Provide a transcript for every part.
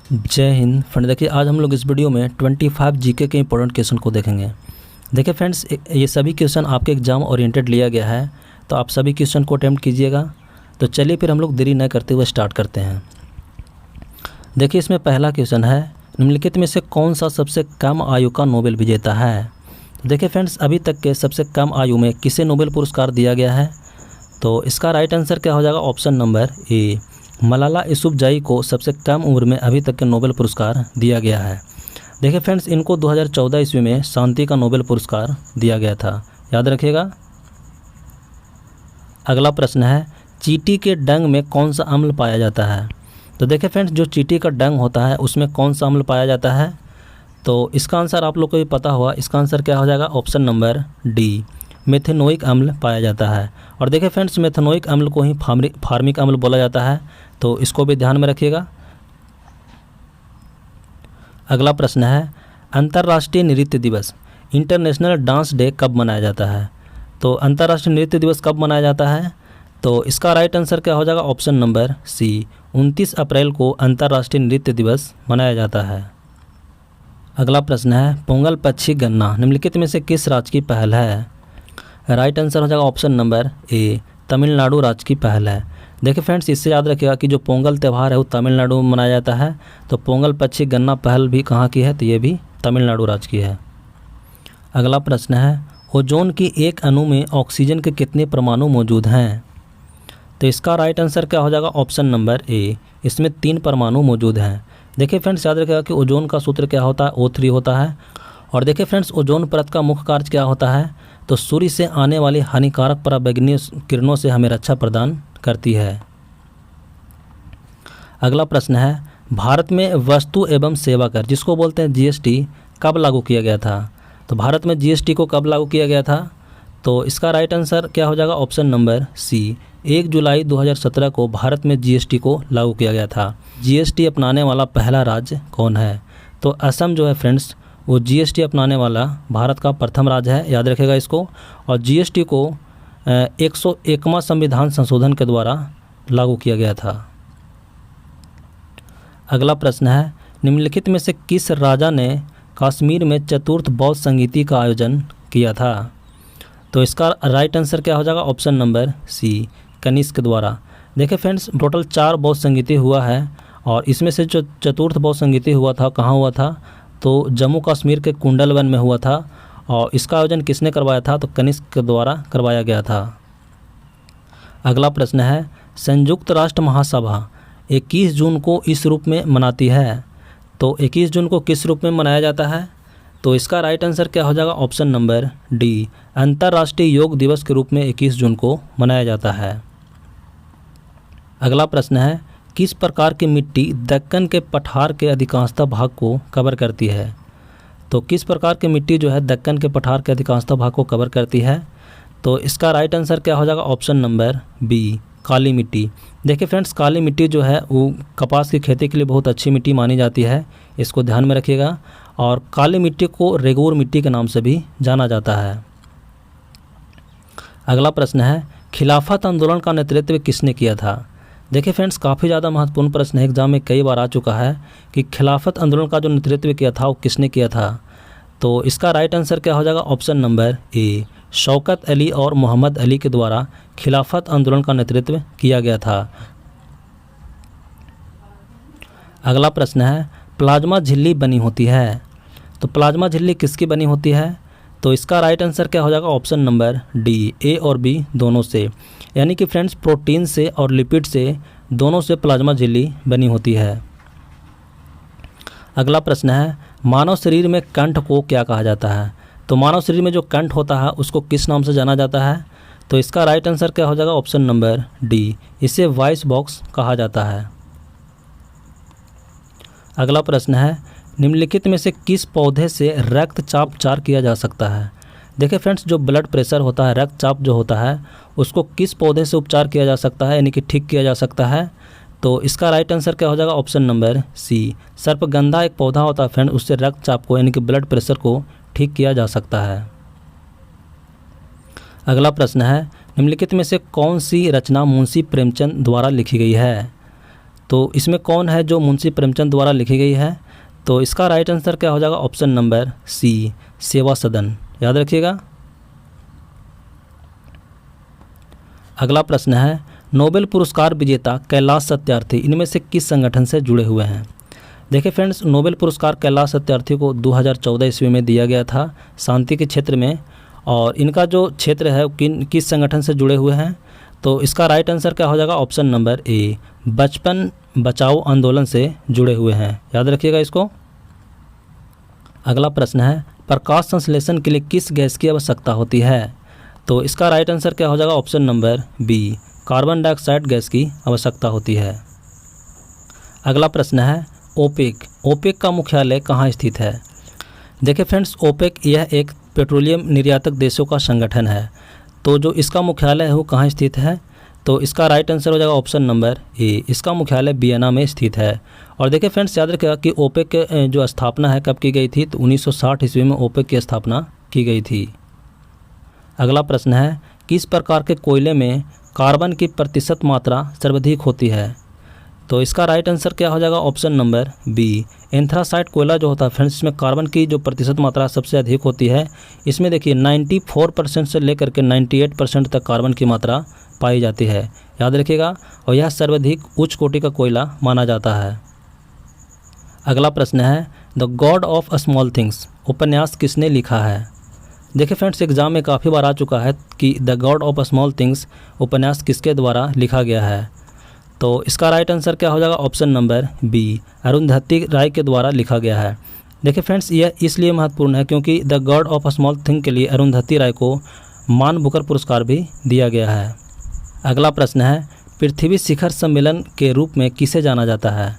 जय हिंद फ्रेंड। देखिए आज हम लोग इस वीडियो में 25 जीके के इंपॉर्टेंट क्वेश्चन को देखेंगे। देखिए फ्रेंड्स, ये सभी क्वेश्चन आपके एग्जाम ओरिएंटेड लिया गया है, तो आप सभी क्वेश्चन को अटेम्प्ट कीजिएगा। तो चलिए फिर हम लोग देरी न करते हुए स्टार्ट करते हैं। देखिए इसमें पहला क्वेश्चन है, निम्नलिखित में से कौन सा सबसे कम आयु का नोबेल विजेता है। तो देखिए फ्रेंड्स, अभी तक के सबसे कम आयु में किसे नोबेल पुरस्कार दिया गया है। तो इसका राइट आंसर क्या हो जाएगा, ऑप्शन नंबर ए, मलाला यूसुफजई को सबसे कम उम्र में अभी तक के नोबेल पुरस्कार दिया गया है। देखिए फ्रेंड्स, इनको 2014 ईस्वी में शांति का नोबेल पुरस्कार दिया गया था, याद रखिएगा। अगला प्रश्न है, चींटी के डंक में कौन सा अम्ल पाया जाता है। तो देखिए फ्रेंड्स, जो चींटी का डंक होता है उसमें कौन सा अम्ल पाया जाता है। तो इसका आंसर आप लोग को भी पता हुआ, इसका आंसर क्या हो जाएगा, ऑप्शन नंबर डी, मेथेनोइक अम्ल पाया जाता है। और देखिए फ्रेंड्स, मेथेनोइक अम्ल को ही फार्मिक अम्ल बोला जाता है, तो इसको भी ध्यान में रखिएगा। अगला प्रश्न है, अंतर्राष्ट्रीय नृत्य दिवस इंटरनेशनल डांस डे कब मनाया जाता है। तो अंतर्राष्ट्रीय नृत्य दिवस कब मनाया जाता है। तो इसका राइट आंसर क्या हो जाएगा, ऑप्शन नंबर सी, 29 अप्रैल को अंतर्राष्ट्रीय नृत्य दिवस मनाया जाता है। अगला प्रश्न है, पोंगल पक्षी गणना निम्नलिखित में से किस राज्य की पहल है। राइट आंसर हो जाएगा ऑप्शन नंबर ए, तमिलनाडु राज्य की पहल है। देखिए फ्रेंड्स, इससे याद रखिएगा कि जो पोंगल त्यौहार है वो तमिलनाडु में मनाया जाता है, तो पोंगल पक्षी गणना पहल भी कहाँ की है, तो ये भी तमिलनाडु राज्य की है। अगला प्रश्न है, ओजोन की एक अणु में ऑक्सीजन के कितने परमाणु मौजूद हैं। तो इसका राइट आंसर क्या हो जाएगा, ऑप्शन नंबर ए, इसमें 3 परमाणु मौजूद हैं। देखिए फ्रेंड्स, याद रखिएगा कि ओजोन का सूत्र क्या होता है, O3 होता है। और देखिए फ्रेंड्स, ओजोन परत का मुख्य कार्य क्या होता है, तो सूर्य से आने वाली हानिकारक पराबैंगनी किरणों से हमें रक्षा प्रदान करती है। अगला प्रश्न है, भारत में वस्तु एवं सेवा कर जिसको बोलते हैं जीएसटी कब लागू किया गया था। तो भारत में जीएसटी को कब लागू किया गया था। तो इसका राइट आंसर क्या हो जाएगा, ऑप्शन नंबर सी, 1 जुलाई 2017 को भारत में जीएसटी को लागू किया गया था। जीएसटी अपनाने वाला पहला राज्य कौन है। तो असम जो है फ्रेंड्स, वो जीएसटी अपनाने वाला भारत का प्रथम राज्य है, याद रखेगा इसको। और जीएसटी को 101वां संविधान संशोधन के द्वारा लागू किया गया था। अगला प्रश्न है, निम्नलिखित में से किस राजा ने कश्मीर में चतुर्थ बौद्ध संगीति का आयोजन किया था। तो इसका राइट आंसर क्या हो जाएगा, ऑप्शन नंबर सी, कनिष्क द्वारा। देखिए फ्रेंड्स, टोटल 4 बौद्ध संगीति हुआ है, और इसमें से जो चतुर्थ बौद्ध संगीति हुआ था कहाँ हुआ था, तो जम्मू कश्मीर के कुंडलवन में हुआ था। और इसका आयोजन किसने करवाया था, तो कनिष्क के द्वारा करवाया गया था। अगला प्रश्न है, संयुक्त राष्ट्र महासभा 21 जून को इस रूप में मनाती है। तो 21 जून को किस रूप में मनाया जाता है। तो इसका राइट आंसर क्या हो जाएगा, ऑप्शन नंबर डी, अंतर्राष्ट्रीय योग दिवस के रूप में 21 जून को मनाया जाता है। अगला प्रश्न है, किस प्रकार की मिट्टी दक्कन के पठार के अधिकांशतः भाग को कवर करती है। तो किस प्रकार की मिट्टी जो है दक्कन के पठार के अधिकांशतः भाग को कवर करती है। तो इसका राइट आंसर क्या हो जाएगा, ऑप्शन नंबर बी, काली मिट्टी। देखिए फ्रेंड्स, काली मिट्टी जो है वो कपास की खेती के लिए बहुत अच्छी मिट्टी मानी जाती है, इसको ध्यान में रखिएगा। और काली मिट्टी को रेगूर मिट्टी के नाम से भी जाना जाता है। अगला प्रश्न है, खिलाफत आंदोलन का नेतृत्व किसने किया था। देखिए फ्रेंड्स, काफ़ी ज़्यादा महत्वपूर्ण प्रश्न है, एग्जाम में कई बार आ चुका है कि खिलाफत आंदोलन का जो नेतृत्व किया था वो किसने किया था। तो इसका राइट आंसर क्या हो जाएगा, ऑप्शन नंबर ए, शौकत अली और मोहम्मद अली के द्वारा खिलाफत आंदोलन का नेतृत्व किया गया था। अगला प्रश्न है, प्लाज्मा झिल्ली बनी होती है। तो प्लाज्मा झिल्ली किसकी बनी होती है। तो इसका राइट आंसर क्या हो जाएगा, ऑप्शन नंबर डी, ए और बी दोनों से, यानी कि फ्रेंड्स प्रोटीन से और लिपिड से दोनों से प्लाज्मा झिल्ली बनी होती है। अगला प्रश्न है, मानव शरीर में कंठ को क्या कहा जाता है। तो मानव शरीर में जो कंठ होता है उसको किस नाम से जाना जाता है। तो इसका राइट आंसर क्या हो जाएगा, ऑप्शन नंबर डी, इसे वॉइस बॉक्स कहा जाता है। अगला प्रश्न है, निम्नलिखित में से किस पौधे से रक्तचाप उपचार किया जा सकता है। देखिए फ्रेंड्स, जो ब्लड प्रेशर होता है, रक्तचाप जो होता है, उसको किस पौधे से उपचार किया जा सकता है, यानी कि ठीक किया जा सकता है। तो इसका राइट आंसर क्या हो जाएगा, ऑप्शन नंबर सी, सर्पगंधा एक पौधा होता है फ्रेंड, उससे रक्तचाप को यानी कि ब्लड प्रेशर को ठीक किया जा सकता है। अगला प्रश्न है, निम्नलिखित में से कौन सी रचना मुंशी प्रेमचंद द्वारा लिखी गई है। तो इसमें कौन है जो मुंशी प्रेमचंद द्वारा लिखी गई है? तो इसका राइट आंसर क्या हो जाएगा? ऑप्शन नंबर सी, सेवा सदन। याद रखिएगा। अगला प्रश्न है, नोबेल पुरस्कार विजेता कैलाश सत्यार्थी इनमें से किस संगठन से जुड़े हुए हैं? देखिए फ्रेंड्स, नोबेल पुरस्कार कैलाश सत्यार्थी को 2014 ईस्वी में दिया गया था शांति के क्षेत्र में, और इनका जो क्षेत्र है किस संगठन से जुड़े हुए हैं? तो इसका राइट आंसर क्या हो जाएगा? ऑप्शन नंबर ए, बचपन बचाओ आंदोलन से जुड़े हुए हैं। याद रखिएगा इसको। अगला प्रश्न है, प्रकाश संश्लेषण के लिए किस गैस की आवश्यकता होती है? तो इसका राइट आंसर क्या हो जाएगा? Option number B, carbon dioxide gas की आवश्यकता होती है। अगला प्रश्न है, ओपेक, ओपेक का मुख्यालय कहाँ स्थित है? देखिए फ्रेंड्स, ओपेक यह एक पेट्रोलियम निर्यातक देशों का संगठन है। तो जो इसका मुख्यालय है वो कहाँ स्थित है? तो इसका राइट आंसर हो जाएगा ऑप्शन नंबर ए, इसका मुख्यालय वियना में स्थित है। और देखिए फ्रेंड्स, याद रखिएगा कि ओपेक के जो स्थापना है कब की गई थी? तो 1960 ईस्वी में ओपेक की स्थापना की गई थी। अगला प्रश्न है, किस प्रकार के कोयले में कार्बन की प्रतिशत मात्रा सर्वाधिक होती है? तो इसका राइट आंसर क्या हो जाएगा? ऑप्शन नंबर बी, एंथ्रासाइट कोयला जो होता है फ्रेंड्स, इसमें कार्बन की जो प्रतिशत मात्रा सबसे अधिक होती है। इसमें देखिए 94% से लेकर के 98% तक कार्बन की मात्रा पाई जाती है। याद रखिएगा। और यह सर्वाधिक उच्च कोटि का कोयला माना जाता है। अगला प्रश्न है, the God of small things उपन्यास किसने लिखा है? देखिए फ्रेंड्स, एग्जाम में काफ़ी बार आ चुका है कि the God of small things उपन्यास किसके द्वारा लिखा गया है? तो इसका राइट आंसर क्या हो जाएगा? ऑप्शन नंबर बी, अरुंधति राय के द्वारा लिखा गया है। देखिए फ्रेंड्स, यह इसलिए महत्वपूर्ण है क्योंकि the God of small thing के लिए अरुंधति राय को मान बुकर पुरस्कार भी दिया गया है। अगला प्रश्न है, पृथ्वी शिखर सम्मेलन के रूप में किसे जाना जाता है?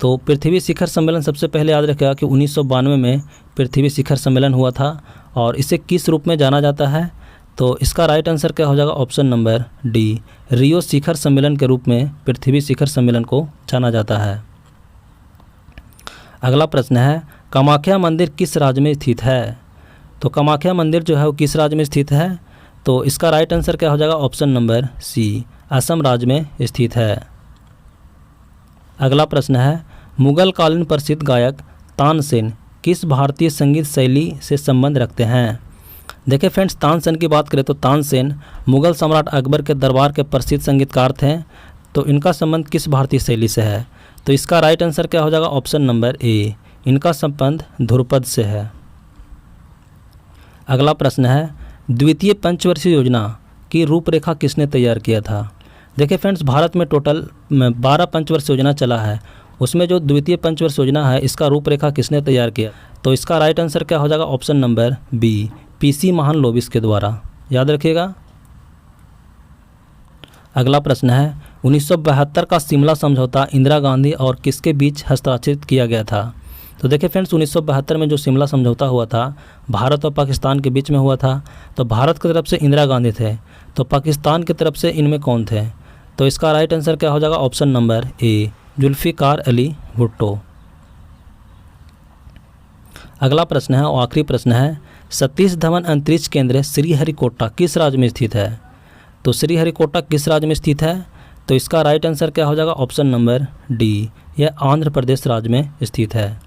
तो पृथ्वी शिखर सम्मेलन सबसे पहले याद रखिएगा कि 1992 में पृथ्वी शिखर सम्मेलन हुआ था। और इसे किस रूप में जाना जाता है? तो इसका राइट आंसर क्या हो जाएगा? ऑप्शन नंबर डी, रियो शिखर सम्मेलन के रूप में पृथ्वी शिखर सम्मेलन को जाना जाता है। अगला प्रश्न है, कामाख्या मंदिर किस राज्य में स्थित है? तो कामाख्या मंदिर जो है वो किस राज्य में स्थित है? तो इसका राइट आंसर क्या हो जाएगा? ऑप्शन नंबर सी, असम राज्य में स्थित है। अगला प्रश्न है, मुगल कालीन प्रसिद्ध गायक तानसेन किस भारतीय संगीत शैली से संबंध रखते हैं? देखिए फ्रेंड्स, तानसेन की बात करें तो तानसेन मुगल सम्राट अकबर के दरबार के प्रसिद्ध संगीतकार थे। तो इनका संबंध किस भारतीय शैली से है? तो इसका राइट आंसर क्या हो जाएगा? ऑप्शन नंबर ए, इनका संबंध ध्रुपद से है। अगला प्रश्न है, द्वितीय पंचवर्षीय योजना की रूपरेखा किसने तैयार किया था? देखिए फ्रेंड्स, भारत में टोटल 12 पंचवर्षीय योजना चला है। उसमें जो द्वितीय पंचवर्षीय योजना है इसका रूपरेखा किसने तैयार किया? तो इसका राइट आंसर क्या हो जाएगा? Option number B, PC Mahalanobis के द्वारा। याद रखिएगा। अगला प्रश्न है, 1972 का शिमला समझौता इंदिरा गांधी और किसके बीच हस्ताक्षरित किया गया था? तो देखिए फ्रेंड्स, 1972 में जो शिमला समझौता हुआ था भारत और पाकिस्तान के बीच में हुआ था। तो भारत की तरफ से इंदिरा गांधी थे, तो पाकिस्तान की तरफ से इनमें कौन थे? तो इसका राइट आंसर क्या हो जाएगा? Option number A, Zulfikar Ali Bhutto. अगला प्रश्न है और आखिरी प्रश्न है, सतीश धवन अंतरिक्ष केंद्र श्रीहरिकोटा किस राज्य में स्थित है? तो श्रीहरिकोटा किस राज्य में स्थित है? तो इसका राइट आंसर क्या हो जाएगा? ऑप्शन नंबर डी, यह आंध्र प्रदेश राज्य में स्थित है।